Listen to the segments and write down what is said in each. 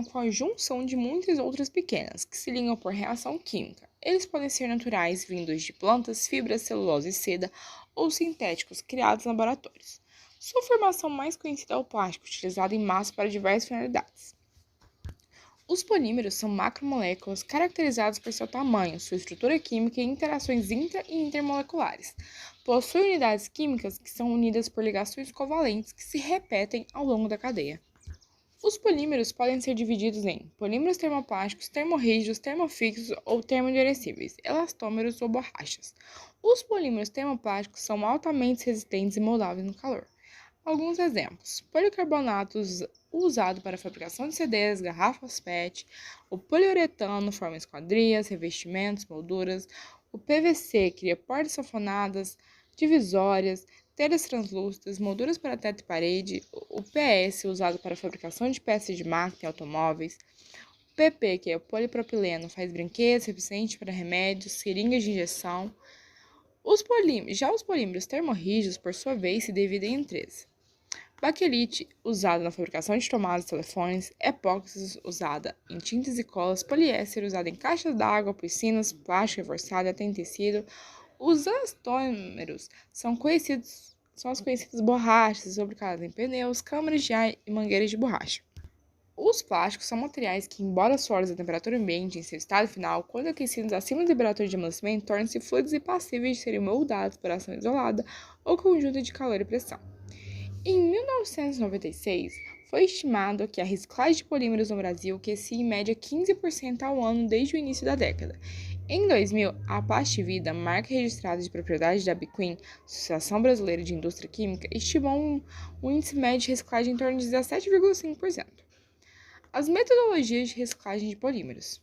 com a junção de muitas outras pequenas, que se ligam por reação química. Eles podem ser naturais, vindos de plantas, fibras, celulose e seda, ou sintéticos, criados em laboratórios. Sua formação mais conhecida é o plástico, utilizado em massa para diversas finalidades. Os polímeros são macromoléculas caracterizadas por seu tamanho, sua estrutura química e interações intra e intermoleculares. Possuem unidades químicas que são unidas por ligações covalentes que se repetem ao longo da cadeia. Os polímeros podem ser divididos em polímeros termoplásticos, termorrígidos, termofixos ou termoendurecíveis, elastômeros ou borrachas. Os polímeros termoplásticos são altamente resistentes e moldáveis no calor. Alguns exemplos: policarbonato usado para a fabricação de CDs, garrafas PET, o poliuretano forma esquadrias, revestimentos, molduras, o PVC cria portas safonadas, divisórias, telhas translúcidas, molduras para teto e parede, o PS usado para a fabricação de peças de máquina e automóveis, o PP, que é o polipropileno, faz brinquedos, recipientes para remédios, seringas de injeção. Já os polímeros termorrígidos, por sua vez, se dividem em três: baquelite, usada na fabricação de tomadas e telefones; epóxi, usada em tintas e colas; poliéster, usado em caixas d'água, piscinas, plástico reforçado e até em tecido. Os elastômeros são as conhecidas borrachas fabricadas em pneus, câmaras de ar e mangueiras de borracha. Os plásticos são materiais que, embora sólidos à temperatura ambiente em seu estado final, quando aquecidos acima da temperatura de amolecimento, tornam-se fluidos e passíveis de serem moldados por ação isolada ou conjunto de calor e pressão. Em 1996, foi estimado que a reciclagem de polímeros no Brasil crescia em média 15% ao ano desde o início da década. Em 2000, a Plastivida, marca registrada de propriedade da Biquim, Associação Brasileira de Indústria Química, estimou um índice médio de reciclagem em torno de 17,5%. As metodologias de reciclagem de polímeros.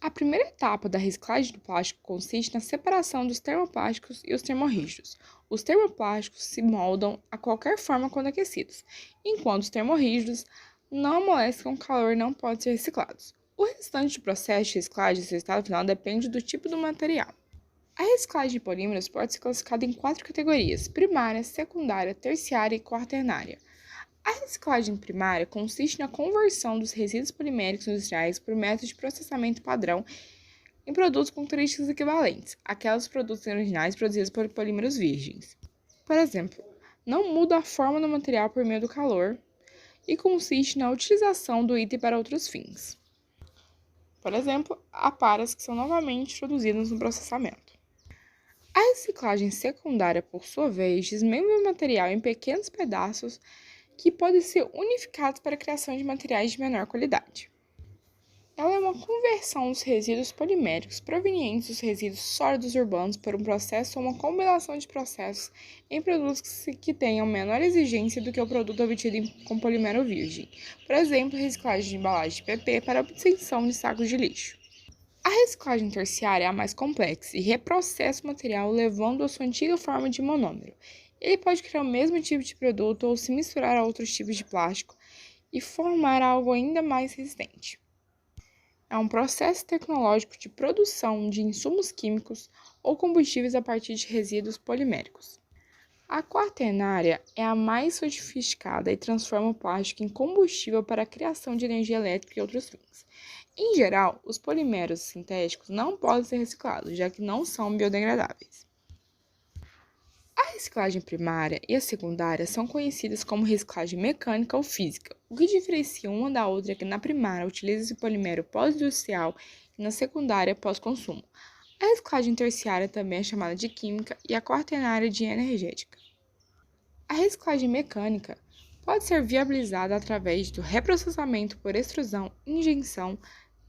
A primeira etapa da reciclagem do plástico consiste na separação dos termoplásticos e os termorrígidos. Os termoplásticos se moldam a qualquer forma quando aquecidos, enquanto os termorrígidos não amolecem com calor e não podem ser reciclados. O restante do processo de reciclagem em seu estado final depende do tipo do material. A reciclagem de polímeros pode ser classificada em 4 categorias: primária, secundária, terciária e quaternária. A reciclagem primária consiste na conversão dos resíduos poliméricos industriais por método de processamento padrão em produtos com características equivalentes àquelas dos produtos originais produzidos por polímeros virgens. Por exemplo, não muda a forma do material por meio do calor e consiste na utilização do item para outros fins. Por exemplo, aparas que são novamente produzidas no processamento. A reciclagem secundária, por sua vez, desmembra o material em pequenos pedaços que podem ser unificados para a criação de materiais de menor qualidade. Ela é uma conversão dos resíduos poliméricos provenientes dos resíduos sólidos urbanos por um processo ou uma combinação de processos em produtos que tenham menor exigência do que o produto obtido com polímero virgem. Por exemplo, reciclagem de embalagem de PP para obtenção de sacos de lixo. A reciclagem terciária é a mais complexa e reprocessa o material levando à sua antiga forma de monômero. Ele pode criar o mesmo tipo de produto ou se misturar a outros tipos de plástico e formar algo ainda mais resistente. É um processo tecnológico de produção de insumos químicos ou combustíveis a partir de resíduos poliméricos. A quaternária é a mais sofisticada e transforma o plástico em combustível para a criação de energia elétrica e outros fins. Em geral, os polímeros sintéticos não podem ser reciclados, já que não são biodegradáveis. A reciclagem primária e a secundária são conhecidas como reciclagem mecânica ou física. O que diferencia uma da outra é que na primária utiliza-se polímero pós-industrial e na secundária pós-consumo. A reciclagem terciária também é chamada de química e a quaternária de energética. A reciclagem mecânica pode ser viabilizada através do reprocessamento por extrusão, injeção,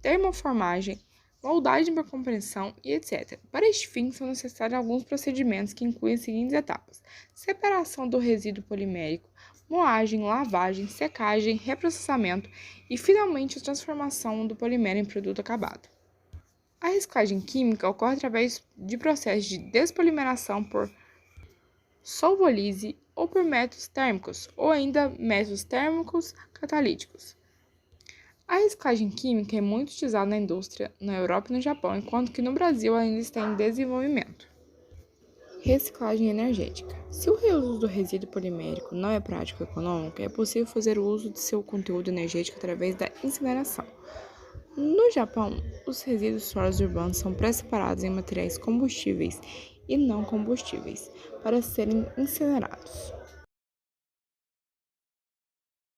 termoformagem, moldagem por compressão e etc. Para este fim, são necessários alguns procedimentos que incluem as seguintes etapas: separação do resíduo polimérico, moagem, lavagem, secagem, reprocessamento e, finalmente, a transformação do polímero em produto acabado. A reciclagem química ocorre através de processos de despolimeração por solvolise ou por métodos térmicos, ou ainda métodos térmicos catalíticos. A reciclagem química é muito utilizada na indústria, na Europa e no Japão, enquanto que no Brasil ainda está em desenvolvimento. Reciclagem energética. Se o reuso do resíduo polimérico não é prático e econômico, é possível fazer o uso de seu conteúdo energético através da incineração. No Japão, os resíduos sólidos urbanos são pré-separados em materiais combustíveis e não combustíveis para serem incinerados.